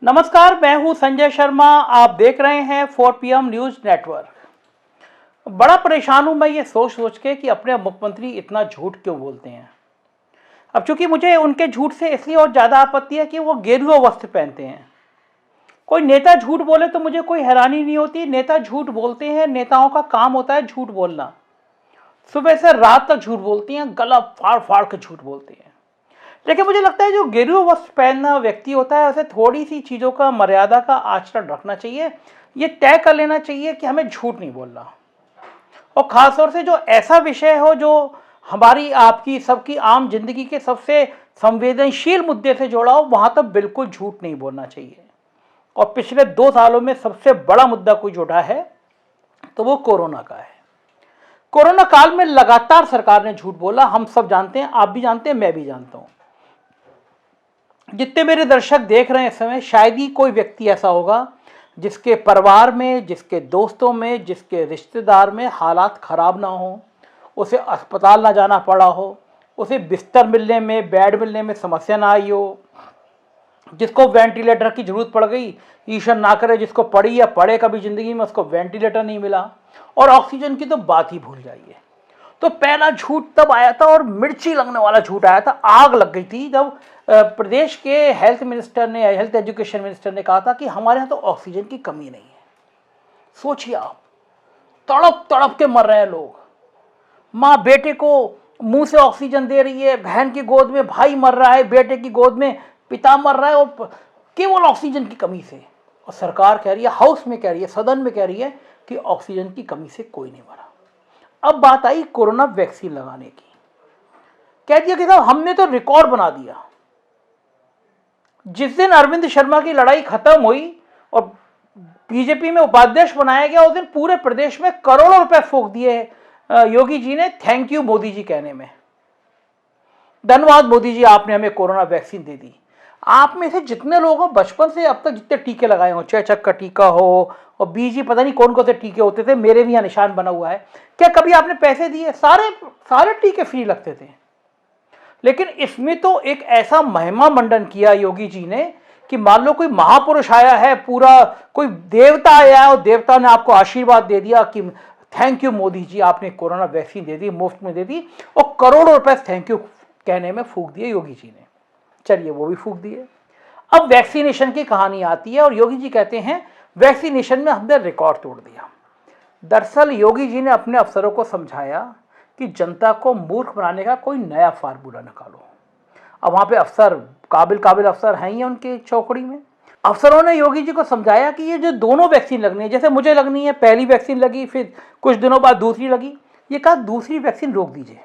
नमस्कार, मैं हूं संजय शर्मा। आप देख रहे हैं 4 PM न्यूज नेटवर्क। बड़ा परेशान हूं मैं ये सोच सोच के कि अपने मुख्यमंत्री इतना झूठ क्यों बोलते हैं। अब चूंकि मुझे उनके झूठ से इसलिए और ज़्यादा आपत्ति है कि वो गेरुआ वस्त्र पहनते हैं। कोई नेता झूठ बोले तो मुझे कोई हैरानी नहीं होती। नेता झूठ बोलते हैं, नेताओं का काम होता है झूठ बोलना। सुबह से रात तक झूठ बोलती हैं, गला फाड़ फाड़ के झूठ बोलते हैं। लेकिन मुझे लगता है जो गेरुआ वस्त्र पहनना व्यक्ति होता है उसे थोड़ी सी चीज़ों का मर्यादा का आचरण रखना चाहिए। ये तय कर लेना चाहिए कि हमें झूठ नहीं बोलना, और ख़ासतौर से जो ऐसा विषय हो जो हमारी आपकी सबकी आम जिंदगी के सबसे संवेदनशील मुद्दे से जुड़ा हो, वहाँ तक बिल्कुल झूठ नहीं बोलना चाहिए। और पिछले 2 सालों में सबसे बड़ा मुद्दा कोई जुड़ा है तो वो कोरोना का है। कोरोना काल में लगातार सरकार ने झूठ बोला, हम सब जानते हैं, आप भी जानते हैं, मैं भी जानता हूँ। जितने मेरे दर्शक देख रहे हैं इस समय, शायद ही कोई व्यक्ति ऐसा होगा जिसके परिवार में, जिसके दोस्तों में, जिसके रिश्तेदार में हालात खराब ना हो, उसे अस्पताल ना जाना पड़ा हो, उसे बिस्तर मिलने में, बेड मिलने में समस्या ना आई हो, जिसको वेंटिलेटर की जरूरत पड़ गई, ईश्वर ना करे जिसको पड़ी या पड़े कभी जिंदगी में, उसको वेंटिलेटर नहीं मिला। और ऑक्सीजन की तो बात ही भूल जाइए। तो पहला झूठ तब आया था, और मिर्ची लगने वाला झूठ आया था, आग लग गई थी जब प्रदेश के हेल्थ मिनिस्टर ने, हेल्थ एजुकेशन मिनिस्टर ने कहा था कि हमारे यहाँ तो ऑक्सीजन की कमी नहीं है। सोचिए आप, तड़प तड़प के मर रहे हैं लोग। माँ बेटे को मुंह से ऑक्सीजन दे रही है, बहन की गोद में भाई मर रहा है, बेटे की गोद में पिता मर रहा है, और केवल ऑक्सीजन की कमी से। और सरकार कह रही है, हाउस में कह रही है, सदन में कह रही है कि ऑक्सीजन की कमी से कोई नहीं मरा। अब बात आई कोरोना वैक्सीन लगाने की। कह दिया कि साहब हमने तो रिकॉर्ड बना दिया। जिस दिन अरविंद शर्मा की लड़ाई खत्म हुई और बीजेपी में उपाध्यक्ष बनाया गया, उस दिन पूरे प्रदेश में करोड़ों रुपए फूंक दिए योगी जी ने, थैंक यू मोदी जी कहने में। धन्यवाद मोदी जी, आपने हमें कोरोना वैक्सीन दे दी। आप में से जितने लोग हो, बचपन से अब तक जितने टीके लगाए हो, चेचक का टीका हो और बीजी पता नहीं कौन कौन से टीके होते थे, मेरे भी यहाँ निशान बना हुआ है, क्या कभी आपने पैसे दिए? सारे टीके फ्री लगते थे। लेकिन इसमें तो एक ऐसा महिमा मंडन किया योगी जी ने कि मान लो कोई महापुरुष आया है, पूरा कोई देवता आया है और देवता ने आपको आशीर्वाद दे दिया कि थैंक यू मोदी जी, आपने कोरोना वैक्सीन दे दी, मुफ्त में दे दी, और करोड़ों रुपए थैंक यू कहने में फूंक दिए योगी जी ने। चलिए वो भी फूंक दिए। अब वैक्सीनेशन की कहानी आती है और योगी जी कहते हैं वैक्सीनेशन में हमने रिकॉर्ड तोड़ दिया। दरअसल योगी जी ने अपने अफसरों को समझाया कि जनता को मूर्ख बनाने का कोई नया फार्मूला निकालो। अब वहाँ पे अफसर, काबिल अफसर हैं ही उनके चौकड़ी में। अफसरों ने योगी जी को समझाया कि ये जो दोनों वैक्सीन लगनी है, जैसे मुझे लगनी है, पहली वैक्सीन लगी, फिर कुछ दिनों बाद दूसरी लगी, ये कहा दूसरी वैक्सीन रोक दीजिए।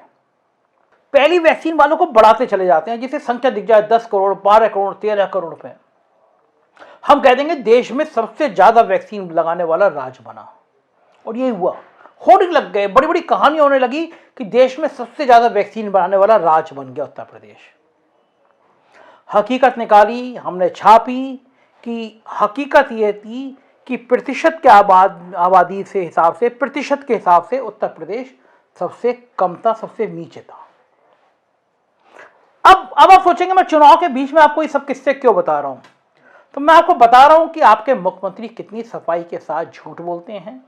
पहली वैक्सीन वालों को बढ़ाते चले जाते हैं, जिसे संख्या दिख जाए 10 करोड़, 12 करोड़, 13 करोड़ रुपए। हम कह देंगे देश में सबसे ज्यादा वैक्सीन लगाने वाला राज्य बना, और ये हुआ। होर्डिंग लग गए, बड़ी बड़ी कहानियां होने लगी कि देश में सबसे ज्यादा वैक्सीन बनाने वाला राज्य बन गया उत्तर प्रदेश। हकीकत निकाली, हमने छापी कि हकीकत ये थी कि प्रतिशत के आबादी से हिसाब से, प्रतिशत के हिसाब से उत्तर प्रदेश सबसे कम था, सबसे नीचे था। अब आप सोचेंगे मैं चुनाव के बीच में आपको ये सब किस्से क्यों बता रहा हूं। तो मैं आपको बता रहा हूं कि आपके मुख्यमंत्री कितनी सफाई के साथ झूठ बोलते हैं।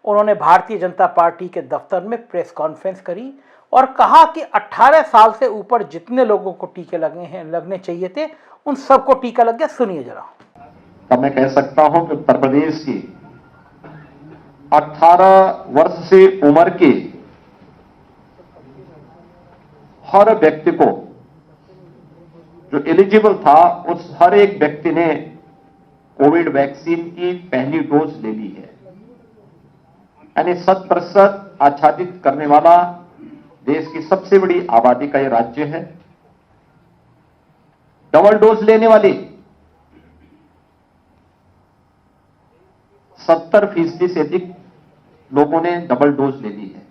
उन्होंने भारतीय जनता पार्टी के दफ्तर में प्रेस कॉन्फ्रेंस करी और कहा कि 18 साल से ऊपर जितने लोगों को टीके लगने चाहिए थे, उन सबको टीका लग गया। सुनिए जरा। तब मैं कह सकता हूं कि उत्तर प्रदेश की 18 वर्ष से उम्र के हर व्यक्ति को, जो एलिजिबल था, उस हर एक व्यक्ति ने कोविड वैक्सीन की पहली डोज ले ली है। यानी 100% आच्छादित करने वाला देश की सबसे बड़ी आबादी का यह राज्य है। डबल डोज लेने वाली 70% से अधिक लोगों ने डबल डोज ले ली है।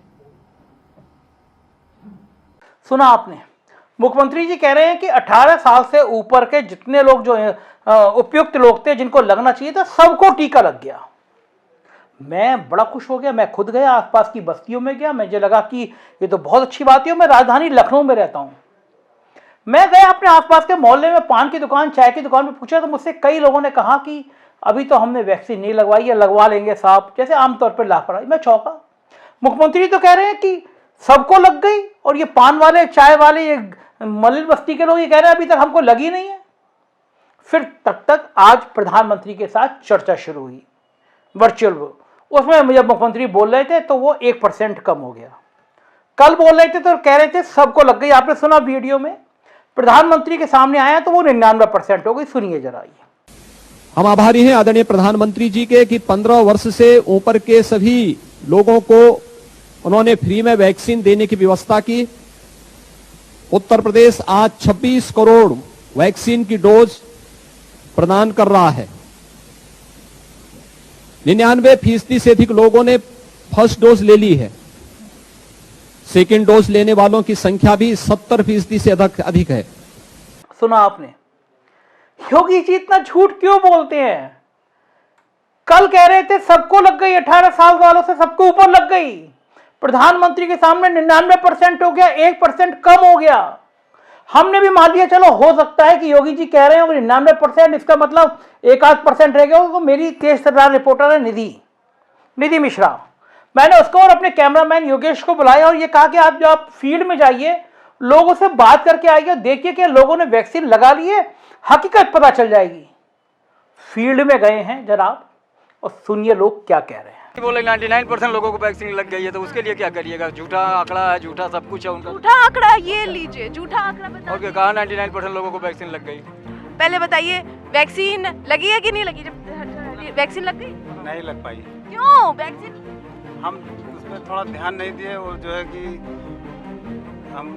सुना आपने, मुख्यमंत्री जी कह रहे हैं कि 18 साल से ऊपर के जितने लोग जो उपयुक्त लोग थे, जिनको लगना चाहिए था, सबको टीका लग गया। मैं बड़ा खुश हो गया। मैं खुद गया, आसपास की बस्तियों में गया, मुझे लगा कि ये तो बहुत अच्छी बात है। मैं राजधानी लखनऊ में रहता हूं। मैं गया अपने आसपास के मोहल्ले में, पान की दुकान, चाय की दुकान पे पूछा तो मुझसे कई लोगों ने कहा कि अभी तो हमने वैक्सीन नहीं लगवाई है, लगवा लेंगे साहब, जैसे आमतौर पर लापरवाही। मैं चौंका। मुख्यमंत्री तो कह रहे हैं कि सबको लग गई, और ये पान वाले, चाय वाले, ये मलिन बस्ती के लोग ये कह रहे हैं अभी तक हमको लगी नहीं है। फिर तक आज प्रधानमंत्री के साथ चर्चा शुरू हुई वर्चुअल। उसमें जब मुख्यमंत्री बोल रहे थे तो वो 1% कम हो गया। कल बोल रहे थे तो कह रहे थे सबको लग गई। आपने सुना वीडियो में, प्रधानमंत्री के सामने आया तो वो 99% हो गई। सुनिए जरा। ये हम आभारी हैं आदरणीय प्रधानमंत्री जी के कि 15 वर्ष से ऊपर के सभी लोगों को उन्होंने फ्री में वैक्सीन देने की व्यवस्था की। उत्तर प्रदेश आज 26 करोड़ वैक्सीन की डोज प्रदान कर रहा है। 99% से अधिक लोगों ने फर्स्ट डोज ले ली है। सेकेंड डोज लेने वालों की संख्या भी 70% से अधिक है। सुना आपने? योगी जी इतना झूठ क्यों बोलते हैं? कल कह रहे थे सबको लग गई, 18 साल वालों से सबको ऊपर लग गई। प्रधानमंत्री के सामने 99% हो गया, 1% कम हो गया। हमने भी मान लिया चलो हो सकता है कि योगी जी कह रहे हो 99%, इसका मतलब 1-8% रह गया। तो मेरी तेज तर्रार रिपोर्टर है निधि मिश्रा, मैंने उसको और अपने कैमरामैन योगेश को बुलाया और ये कहा कि आप जब फील्ड में जाइए, लोगों से बात करके आइए, देखिए कि लोगों ने वैक्सीन लगा ली है, हकीकत पता चल जाएगी। फील्ड में गए हैं जनाब और सुनिए लोग क्या कह रहे हैं। बोले 99% लोगों को वैक्सीन लग गई है, तो उसके लिए क्या करिएगा? झूठा आंकड़ा है, झूठा सब कुछ है उनका। झूठा आंकड़ा ये लीजिए, झूठा आंकड़ा बता। और कहा 99% लोगों को वैक्सीन लग गई। पहले बताइए वैक्सीन लगी है कि नहीं लगी? जब वैक्सीन लग गई नहीं लग पाई। क्यों? वैक्सीन हम उसमें थोड़ा ध्यान नहीं दिए और जो है कि हम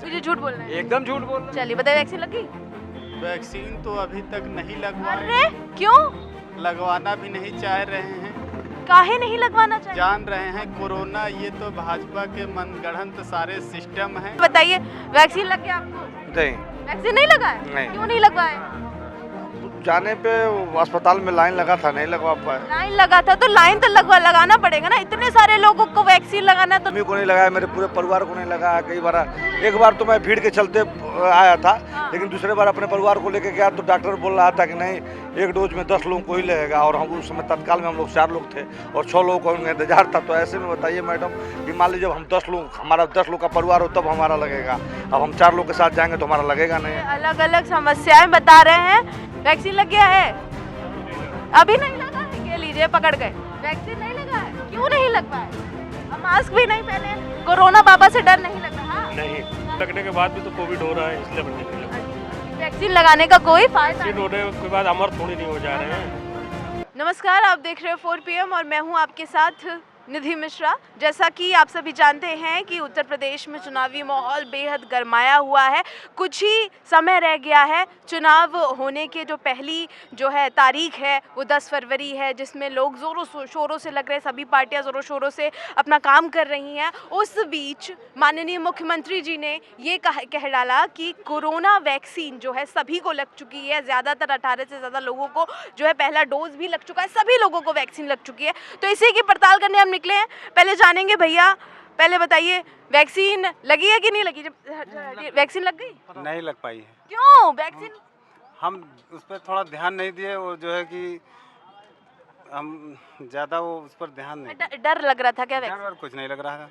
मुझे झूठ बोल रहे हैं। एकदम झूठ बोल रहे हैं। चलिए बताइए वैक्सीन लगी? वैक्सीन तो अभी तक नहीं लगवाए। अरे क्यों? लगवाना भी नहीं चाह रहे हैं। काहे नहीं लगवाना चाहिए? जान रहे हैं कोरोना ये तो भाजपा के मनगढ़ंत सारे सिस्टम हैं। बताइए वैक्सीन लग गया आपको? नहीं, वैक्सीन नहीं लगा है? नहीं। क्यों नहीं लगवाए? जाने पे अस्पताल में लाइन लगा था, नहीं लगवा पाए। लाइन लगा था तो लाइन तो लगाना पड़ेगा ना, इतने सारे लोगों को वैक्सीन लगाना। तो मम्मी को नहीं लगाया, मेरे पूरे परिवार को नहीं लगाया। कई बार, एक बार तो मैं भीड़ के चलते आया था, लेकिन दूसरे बार अपने परिवार को लेकर गया तो डॉक्टर बोल रहा था कि नहीं, एक डोज में 10 लोगों को ही लगेगा। और हम उस समय तत्काल में हम लोग 4 लोग थे और 6 लोगों को इंतजार था। तो ऐसे में बताइए मैडम कि मान लीजिए हम 10 लोग, हमारा 10 लोग का परिवार हो तब हमारा लगेगा। अब हम 4 लोग के साथ जाएंगे तो हमारा लगेगा नहीं। अलग अलग समस्याएं बता रहे हैं। वैक्सीन लग गया है? अभी नहीं लगा है? ये लीजिए पकड़ गए। वैक्सीन नहीं लगा है? क्यों नहीं लग पाए? अब मास्क भी नहीं पहने, कोरोना बाबा से डर नहीं लग रहा? नहीं, लगने के बाद भी तो कोविड हो रहा है, इसलिए बनने नहीं लगा। वैक्सीन लगाने का कोई फायदा वैक्सीन होने के बाद अमर थोड़ी नहीं हो जा रहे हैं। नमस्कार, आप देख रहे हो 4 PM और मैं हूं आपके साथ निधि मिश्रा। जैसा कि आप सभी जानते हैं कि उत्तर प्रदेश में चुनावी माहौल बेहद गरमाया हुआ है। कुछ ही समय रह गया है चुनाव होने के। जो पहली जो है तारीख है वो 10 फरवरी है, जिसमें लोग ज़ोरों शोरों से लग रहे हैं, सभी पार्टियां ज़ोरों शोरों से अपना काम कर रही हैं। उस बीच माननीय मुख्यमंत्री जी ने ये कह डाला कि कोरोना वैक्सीन जो है सभी को लग चुकी है। ज़्यादातर 18 से ज़्यादा लोगों को जो है पहला डोज भी लग चुका है, सभी लोगों को वैक्सीन लग चुकी है। तो इसी की पड़ताल करने हम निकले हैं। पहले जानेंगे, भैया पहले बताइए वैक्सीन लगी है कि नहीं लगी? जब वैक्सीन लग गई? नहीं लग पाई है। क्यों? वैक्सीन हम उस पर थोड़ा ध्यान नहीं दिए और जो है कि हम ज़्यादा वो उस पर ध्यान नहीं। डर लग रहा था क्या? वैक्सीन कुछ नहीं लग रहा था।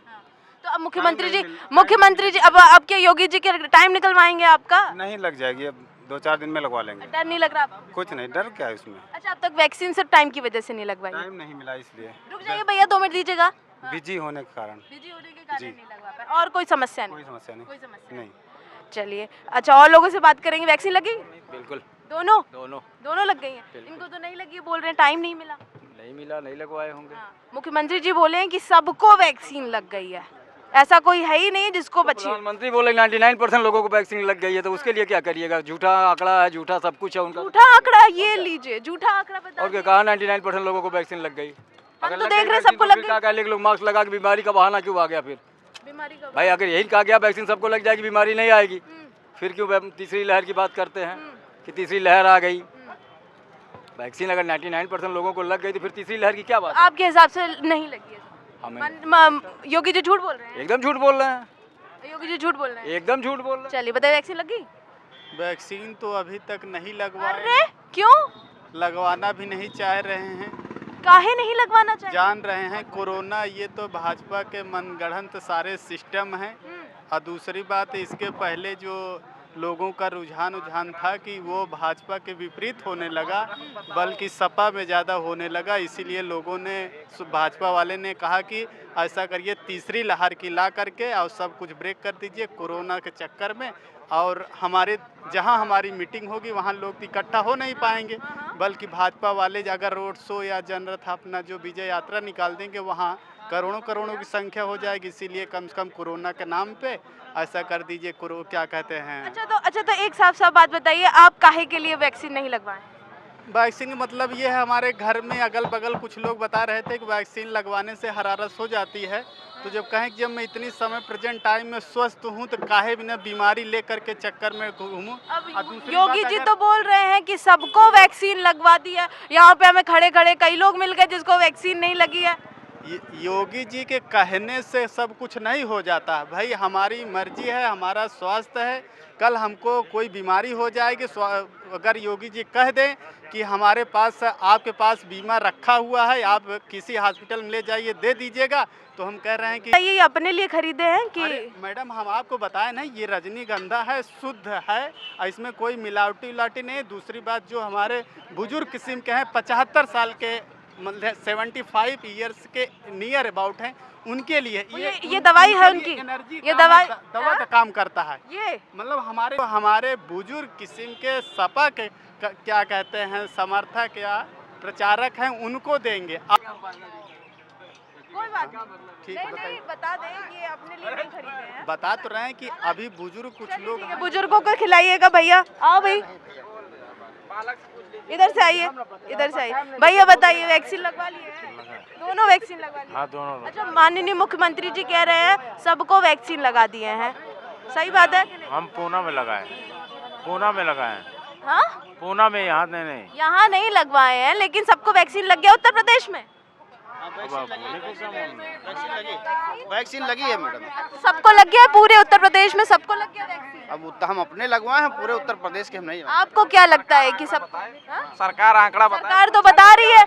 तो अब मुख्यमंत्री जी अब क्या योगी जी के टाइम निकलवाएंगे आपका? नहीं लग जाएगी, अब 2-4 दिन में लगवा लेंगे। डर नहीं लग रहा आपको? कुछ नहीं, डर क्या है इसमें? अच्छा, अब तक वैक्सीन सिर्फ टाइम की वजह से नहीं लगवाई? टाइम नहीं मिला इसलिए। रुक जाइए भैया, 2 मिनट दीजिएगा। बिजी होने के कारण। बिजी होने के कारण नहीं लगवा पाए। और कोई समस्या नहीं? कोई समस्या नहीं। कोई समस्या नहीं। चलिए, अच्छा और लोगों से बात करेंगे। वैक्सीन लगी? बिल्कुल। दोनों लग गई हैं। इनको तो नहीं लगी, बोल रहे हैं टाइम नहीं मिला। नहीं लगवाए होंगे। मुख्यमंत्री जी बोले हैं कि सबको वैक्सीन लग गई है, ऐसा कोई है ही नहीं जिसको बची। प्रधानमंत्री बोले 99% लोगों को वैक्सीन लग गई है, तो उसके लिए क्या करिएगा? झूठा आंकड़ा है, झूठा सब कुछ है उनका। झूठा आंकड़ा ये लीजिए, झूठा आंकड़ा बता। और कहा 99% लोगों को वैक्सीन लग गई। हम तो देख रहे हैं सबको लग गई। क्या लोग मास्क लगा के बीमारी का बहाना क्यों आ गया? फिर बीमारी का भाई अगर यही कहा गया वैक्सीन सबको लग जाएगी, बीमारी नहीं आएगी, फिर क्यों तीसरी लहर की बात करते हैं कि तीसरी लहर आ गई? वैक्सीन अगर 99% लोगों को लग गई तो फिर तीसरी लहर की क्या बात? आपके हिसाब से नहीं लगी है? हमें योगी जी झूठ बोल रहे हैं। एकदम झूठ बोल रहे हैं। योगी जी झूठ बोल रहे हैं। एकदम झूठ बोल रहे हैं। चलिए बताइए वैक्सीन लगी? वैक्सीन तो अभी तक नहीं लगवाए, अरे क्यों, लगवाना भी नहीं चाह रहे हैं। काहे नहीं लगवाना चाहिए? जान रहे हैं कोरोना ये तो भाजपा के मनगढ़ंत सारे सिस्टम हैं। और दूसरी बात, इसके पहले जो लोगों का रुझान था कि वो भाजपा के विपरीत होने लगा, बल्कि सपा में ज़्यादा होने लगा। इसीलिए लोगों ने, भाजपा वाले ने कहा कि ऐसा करिए, तीसरी लहर की ला करके और सब कुछ ब्रेक कर दीजिए कोरोना के चक्कर में। और हमारे जहां हमारी मीटिंग होगी वहां लोग इकट्ठा हो नहीं पाएंगे, बल्कि भाजपा वाले अगर रोड शो या जनरथ अपना जो विजय यात्रा निकाल देंगे वहां करोड़ों करोड़ों की संख्या हो जाएगी। इसीलिए कम से कम कोरोना के नाम पे ऐसा कर दीजिए, क्या कहते हैं। अच्छा तो एक साफ साफ बात बताइए, आप काहे के लिए वैक्सीन नहीं लगवाएं? वैक्सीन मतलब ये है, हमारे घर में अगल बगल कुछ लोग बता रहे थे कि वैक्सीन लगवाने से हरारत हो जाती है। तो जब कहें कि जब मैं इतनी समय प्रेजेंट टाइम में स्वस्थ हूँ तो काहे बिना बीमारी लेकर के चक्कर में घूमूं। अब योगी जी तो बोल रहे हैं कि सबको वैक्सीन लगवा दी है, यहाँ पे हमें खड़े खड़े कई लोग मिल गए जिसको वैक्सीन नहीं लगी है। योगी जी के कहने से सब कुछ नहीं हो जाता भाई, हमारी मर्जी है, हमारा स्वास्थ्य है। कल हमको कोई बीमारी हो जाएगी, अगर योगी जी कह दें कि हमारे पास, आपके पास बीमा रखा हुआ है, आप किसी हॉस्पिटल में ले जाइए, दे दीजिएगा, तो हम कह रहे हैं कि ये अपने लिए खरीदे हैं कि? मैडम हम आपको बताएं ना, ये रजनीगंधा है, शुद्ध है, इसमें कोई मिलावटी उलावटी नहीं। दूसरी बात, जो हमारे बुजुर्ग किस्म के हैं, 75 साल के, मतलब 75 ईयर्स के नियर अबाउट हैं, उनके लिए ये दवाई है उनकी, ये दवा का काम करता है। ये मतलब हमारे बुजुर्ग किस्म के सपा के क्या कहते हैं, समर्थक या प्रचारक हैं, उनको देंगे। कोई बात नहीं, बता दें कि अपने लिए नहीं खरीदे हैं। बता तो रहे हैं कि अभी बुजुर्ग कुछ लोग, बुजुर्गों को खिलाइएगा। भैया आओ भाई, इधर से आइए, इधर से आइए। भैया बताइए, वैक्सीन लगवा लिए हैं? दोनों वैक्सीन लगवा लिए? हाँ, दोनों। अच्छा, माननीय मुख्यमंत्री जी कह रहे हैं सबको वैक्सीन लगा दिए हैं, सही बात है? हम पूना में लगाए, पूना में लगाए। हाँ, पूना में, यहाँ नहीं। यहाँ नहीं लगवाए हैं, लेकिन सबको वैक्सीन लग गया उत्तर प्रदेश में। वैक्सीन लगी है मैडम, सबको लग गया, पूरे उत्तर प्रदेश में सबको लग गया वैक्सीन। अब हम अपने लगवाए हैं, पूरे उत्तर प्रदेश के हम नहीं। आपको क्या लगता है कि सब? सरकार आंकड़ा सरकार तो बता रही है,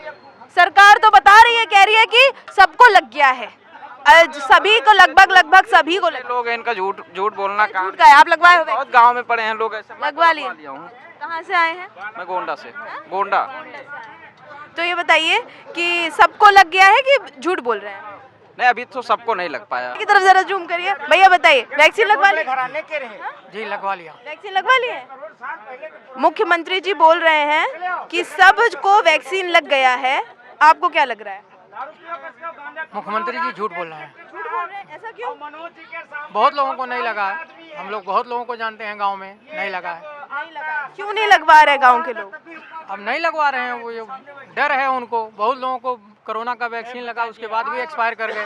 सरकार तो बता रही है, कह रही है कि सबको लग गया है, सभी को, लगभग सभी को लग। लोग इनका झूठ बोलना झूठ का है। आप लगवाए हो? बहुत गांव में पड़े हैं लोग ऐसे। लगवा लिए? कहाँ से आए हैं? मैं गोंडा से। गोंडा। तो ये बताइए कि सबको लग गया है कि झूठ बोल रहे हैं? नहीं, अभी तो सबको नहीं लग पाया। की तरफ जरा जूम करिए। भैया बताइए, वैक्सीन लगवा ली? जी लगवा लिया। वैक्सीन लगवा लिए? मुख्यमंत्री जी बोल रहे हैं कि सबको वैक्सीन लग गया है, आपको क्या लग रहा है? मुख्यमंत्री जी झूठ बोल रहे हैं। झूठ बोल रहे हैं, ऐसा क्यों? बहुत लोगों को नहीं लगा है, हम लोग बहुत लोगों को जानते हैं गांव में, नहीं लगा है। नहीं लगा, क्यों नहीं लगवा रहे गांव के लोग? अब नहीं लगवा रहे हैं, वो डर है उनको। बहुत लोगों को कोरोना का वैक्सीन लगा, उसके बाद भी एक्सपायर कर गए,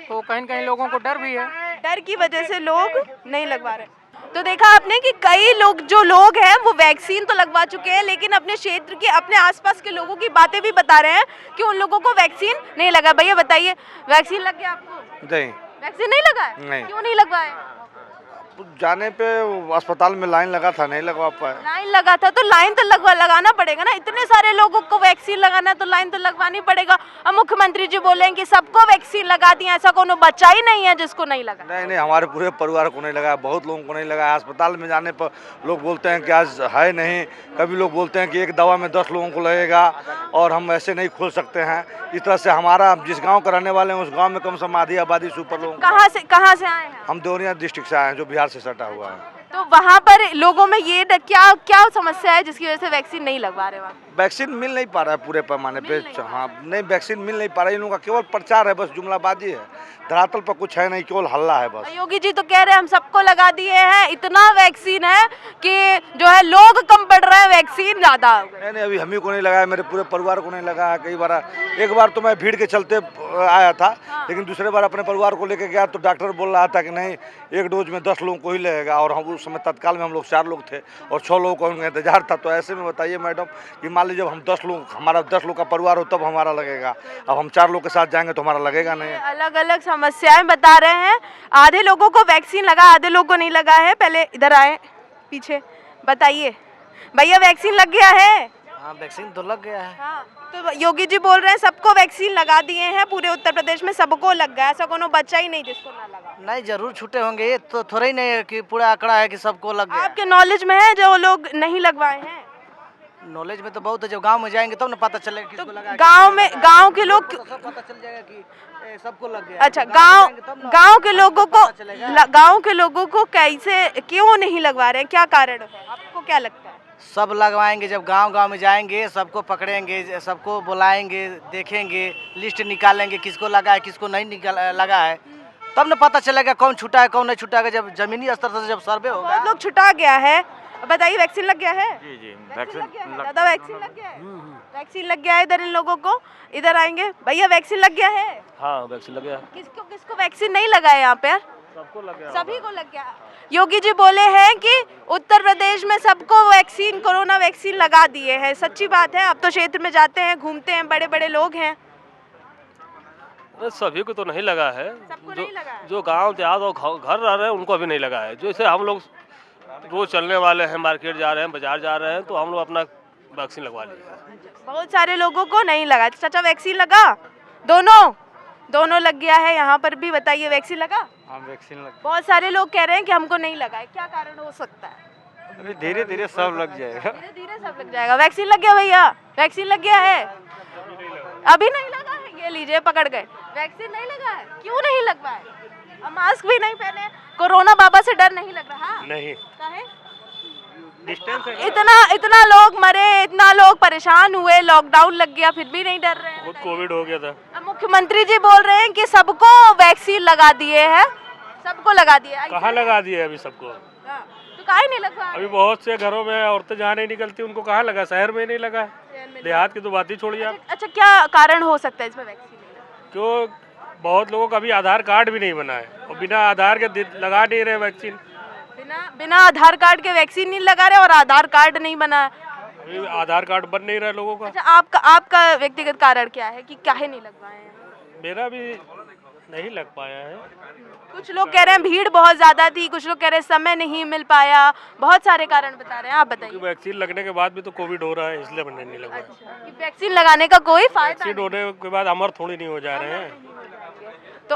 तो कहीं कहीं लोगों को डर भी है। डर की वजह से लोग नहीं लगवा रहे। तो देखा आपने कि कई लोग, जो लोग हैं वो वैक्सीन तो लगवा चुके हैं, लेकिन अपने क्षेत्र के, अपने आसपास के लोगों की बातें भी बता रहे हैं कि उन लोगों को वैक्सीन नहीं लगा। भैया बताइए, वैक्सीन लग गया आपको? नहीं, वैक्सीन नहीं लगा है? नहीं। क्यों नहीं लगवाए? जाने पे अस्पताल में लाइन लगा था, नहीं लगवा पाए। लाइन लगा था तो लाइन तो लगाना पड़ेगा ना, इतने सारे लोगों को वैक्सीन लगाना तो लाइन तो लगवानी पड़ेगा। अब मुख्यमंत्री जी बोले हैं कि सबको वैक्सीन लगा दी, ऐसा कोनो बच्चा ही नहीं है जिसको नहीं लगा। नहीं, हमारे पूरे परिवार को नहीं लगा, बहुत लोगों को नहीं लगा। अस्पताल में जाने पर लोग बोलते हैं कि आज है नहीं, कभी लोग बोलते हैं कि एक दवा में 10 लोगों को लगेगा और हम ऐसे नहीं खोल सकते हैं। इस तरह से हमारा, जिस गाँव का रहने वाले हैं उस गाँव में कम से कम आधी आबादी सुपर लोग। कहाँ से आए हैं? हम देवरिया डिस्ट्रिक्ट से आए हैं, जो बिहार से सटा हुआ है। तो वहाँ पर लोगों में ये क्या समस्या है जिसकी वजह से वैक्सीन नहीं लगवा रहे वहाँ? वैक्सीन मिल नहीं पा रहा है पूरे पैमाने पे। हाँ, नहीं, वैक्सीन मिल नहीं पा रहा है। इन लोगों का केवल प्रचार है, बस जुमलाबाजी है, धरातल पर कुछ है नहीं, केवल हल्ला है बस। योगी जी तो कह रहे हैं हम सबको लगा दिए हैं, इतना वैक्सीन है कि जो है लोग कम पड़ रहे हैं, वैक्सीन ज्यादा हो गए। नहीं, अभी हम ही को नहीं लगा है, मेरे पूरे परिवार को नहीं लगा है। कई बार, एक बार तो मैं भीड़ के चलते आया था, लेकिन दूसरे बार अपने परिवार को लेकर गया तो डॉक्टर बोल रहा था कि नहीं, एक डोज में 10 लोगों को ही लगेगा। और हम उस समय तत्काल में हम लोग 4 लोग थे और 6 लोगों का उनका इंतजार था। तो ऐसे में बताइए मैडम कि मान लीजिए जब हम 10 लोग, हमारा 10 लोग का परिवार हो तब हमारा लगेगा, अब हम 4 लोग के साथ जाएंगे तो हमारा लगेगा नहीं। अलग अलग समस्याएं बता रहे हैं, आधे लोगों को वैक्सीन लगा, आधे लोगों को नहीं लगा है। पहले इधर आए, पीछे, बताइए भैया वैक्सीन लग गया है? हाँ वैक्सीन तो लग गया है। हाँ, तो योगी जी बोल रहे हैं सबको वैक्सीन लगा दिए हैं, पूरे उत्तर प्रदेश में सबको लग गया, ऐसा कोनो बच्चा ही नहीं जिसको ना लगा। नहीं जरूर छूटे होंगे, ये तो थोड़ा ही नहीं है कि पूरा आंकड़ा है कि सबको लग गया। आपके नॉलेज में है जो लोग नहीं लगवाए हैं? नॉलेज में तो बहुत है, जब गांव में जाएंगे तब ना पता चलेगा तो किसको लगा है, गांव में गांव के लोग, तो सब पता चल जाएगा कि सबको लग गया। अच्छा तो गांव में जाएंगे तब ना गांव के लोगों को पता चलेगा। गांव के लोगों को कैसे क्यों नहीं लगवा रहे हैं, क्या कारण है, आपको क्या लगता है? सब लगवाएंगे, जब गांव में जाएंगे सबको पकड़ेंगे, सबको बुलाएंगे, देखेंगे, लिस्ट निकालेंगे किसको लगा है किसको नहीं लगा है, तब ना पता चलेगा कौन छूटा है कौन नहीं छूटा है। जब जमीनी स्तर से जब सर्वे होगा। बहुत लोग छुटा गया है, बताइए वैक्सीन लग गया है? जी जी वैक्सीन लग गया है, दादा वैक्सीन लग गया है? वैक्सीन लग गया है इधर इन लोगों को, इधर आएंगे भैया वैक्सीन लग गया है? हाँ वैक्सीन लग गया। किसको किसको वैक्सीन नहीं लगा है यहाँ पे? सबको लग गया, सभी को लग गया। योगी जी बोले हैं कि उत्तर प्रदेश में सबको वैक्सीन, कोरोना वैक्सीन लगा दिए हैं, सच्ची बात है? आप तो क्षेत्र में जाते हैं, घूमते हैं, बड़े बड़े लोग हैं। सभी को तो नहीं लगा है, सबको नहीं लगा है? जो गांव देहात और घर रह रहे हैं उनको अभी नहीं लगा है। जैसे हम लोग रोज चलने वाले हैं, मार्केट जा रहे हैं, बाजार जा रहे हैं, तो हम लोग अपना वैक्सीन लगवा लिए। बहुत सारे लोगों को नहीं लगा। चाचा वैक्सीन लगा? दोनों लग गया है यहाँ पर भी, बताइए वैक्सीन लगा? हाँ वैक्सीन लग, बहुत सारे लोग कह रहे हैं कि हमको नहीं लगा है, क्या कारण हो सकता है? अभी धीरे धीरे सब लग जाएगा। धीरे धीरे सब लग जाएगा। वैक्सीन लग गया भैया? वैक्सीन लग गया है? अभी नहीं लगा है, ये लीजिए पकड़ गए। वैक्सीन नहीं लगा है, क्यों नहीं लगवाए? अब मास्क भी नहीं पहने, कोरोना बाबा से डर नहीं लग रहा? नहीं, काहे? डिस्टेंस है। इतना लोग मरे, इतना लोग परेशान हुए, लॉकडाउन लग गया, फिर भी नहीं डर रहे हैं। खुद कोविड हो गया था। अब मुख्यमंत्री जी बोल रहे हैं कि सबको वैक्सीन लगा दिए हैं, सबको लगा दिया। कहाँ लगा दिए अभी सबको? हाँ, तो काहे नहीं लगवा? अभी बहुत से घरों में औरतें जहाँ नहीं निकलती उनको कहाँ लगा, शहर में नहीं लगा है, देहात की तो बात ही छोड़िए आप। अच्छा क्या कारण हो सकता है इसमें वैक्सीन नहीं लगा? क्यों बहुत लोगों का अभी आधार कार्ड भी नहीं बना है और बिना आधार के लगा नहीं रहे वैक्सीन। बिना आधार कार्ड के वैक्सीन नहीं लगा रहे और आधार कार्ड नहीं बना है। अभी आधार कार्ड बन नहीं रहा लोगों का। अच्छा आपका व्यक्तिगत कारण क्या है कि काहे नहीं लगवाए हैं? मेरा भी नहीं लग पाया है। कुछ लोग कह रहे हैं भीड़ बहुत ज्यादा थी, कुछ लोग कह रहे हैं समय नहीं मिल पाया, बहुत सारे कारण बता रहे हैं, आप बताइए। वैक्सीन लगने के बाद भी तो कोविड हो रहा है, इसलिए मैंने नहीं लगवाया। अच्छा, कि वैक्सीन लगाने का कोई फायदा वैक्सीन होने के बाद अमर थोड़ी नहीं हो जा रहे हैं। तो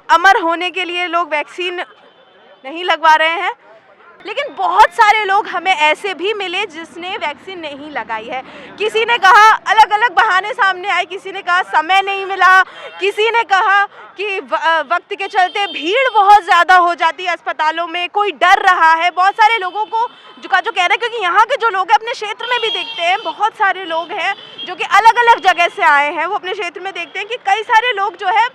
अमर होने के लिए लोग वैक्सीन नहीं लगवा रहे हैं। लेकिन बहुत सारे लोग हमें ऐसे भी मिले जिसने वैक्सीन नहीं लगाई है। किसी ने कहा, अलग अलग बहाने सामने आए, किसी ने कहा समय नहीं मिला, किसी ने कहा कि वक्त के चलते भीड़ बहुत ज़्यादा हो जाती है अस्पतालों में, कोई डर रहा है। बहुत सारे लोगों को जो कह रहे हैं, क्योंकि यहाँ के जो लोग हैं अपने क्षेत्र में भी देखते हैं, बहुत सारे लोग हैं जो कि अलग अलग जगह से आए हैं, वो अपने क्षेत्र में देखते हैं कि कई सारे लोग जो है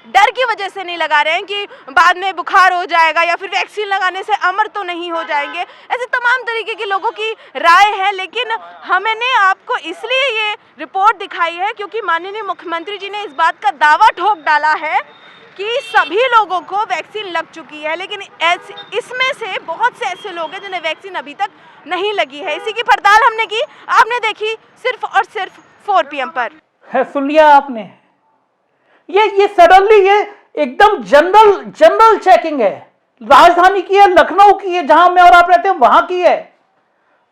डर की वजह से नहीं लगा रहे हैं कि बाद में बुखार हो जाएगा या फिर वैक्सीन लगाने से अमर तो नहीं हो जाएंगे। ऐसे तमाम तरीके के लोगों की राय है। लेकिन हमने आपको इसलिए ये रिपोर्ट दिखाई है क्योंकि माननीय मुख्यमंत्री जी ने इस बात का दावा ठोक डाला है कि सभी लोगों को वैक्सीन लग चुकी है। लेकिन इसमें से बहुत से ऐसे लोग हैं जिन्हें वैक्सीन अभी तक नहीं लगी है। इसी की पड़ताल हमने की, आपने देखी सिर्फ और सिर्फ 4 PM पर। है, सुन लिया आपने? ये सडनली ये एकदम जनरल चेकिंग है। राजधानी की है, लखनऊ की है, जहां मैं और आप रहते हैं वहां की है।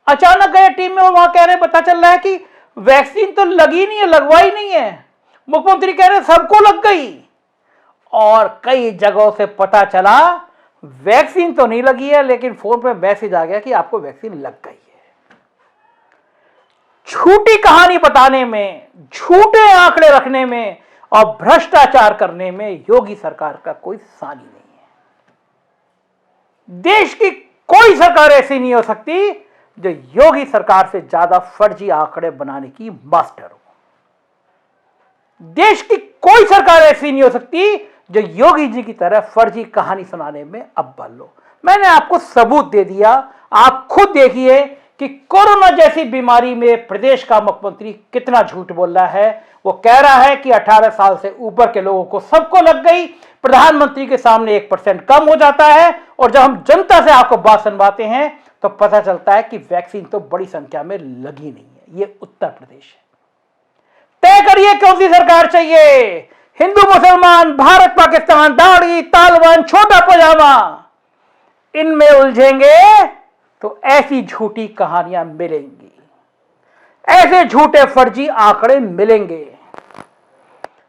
अचानक गए टीम में और वहां कह रहे हैं, पता चल रहा है कि वैक्सीन तो लगी नहीं है, लगवाई नहीं है। मुख्यमंत्री कह रहे हैं सबको लग गई, और कई जगहों से पता चला वैक्सीन तो नहीं लगी है, लेकिन फोन पे मैसेज आ गया कि आपको वैक्सीन लग गई है। झूठी कहानी बताने में, झूठे आंकड़े रखने में और भ्रष्टाचार करने में योगी सरकार का कोई सानी नहीं है। देश की कोई सरकार ऐसी नहीं हो सकती जो योगी सरकार से ज्यादा फर्जी आंकड़े बनाने की मास्टर हो। देश की कोई सरकार ऐसी नहीं हो सकती जो योगी जी की तरह फर्जी कहानी सुनाने में अव्वल हो। मैंने आपको सबूत दे दिया, आप खुद देखिए कि कोरोना जैसी बीमारी में प्रदेश का मुख्यमंत्री कितना झूठ बोल रहा है। वो कह रहा है कि 18 साल से ऊपर के लोगों को सबको लग गई, प्रधानमंत्री के सामने 1% कम हो जाता है, और जब हम जनता से आपको बात सुनवाते हैं तो पता चलता है कि वैक्सीन तो बड़ी संख्या में लगी नहीं है। ये उत्तर प्रदेश है। तय करिए कौन सी सरकार चाहिए, हिंदू मुसलमान, भारत पाकिस्तान, दाढ़ी तालिबान, छोटा पजामा, इनमें उलझेंगे तो ऐसी झूठी कहानियां मिलेंगी, ऐसे झूठे फर्जी आंकड़े मिलेंगे।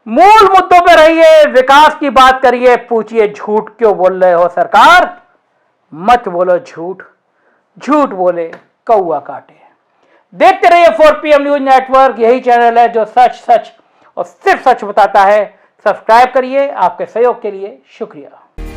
मूल मुद्दों पर रहिए, विकास की बात करिए, पूछिए झूठ क्यों बोल रहे हो सरकार। मत बोलो झूठ, झूठ बोले कौआ काटे। देखते रहिए 4 PM न्यूज नेटवर्क, यही चैनल है जो सच सच और सिर्फ सच बताता है। सब्सक्राइब करिए। आपके सहयोग के लिए शुक्रिया।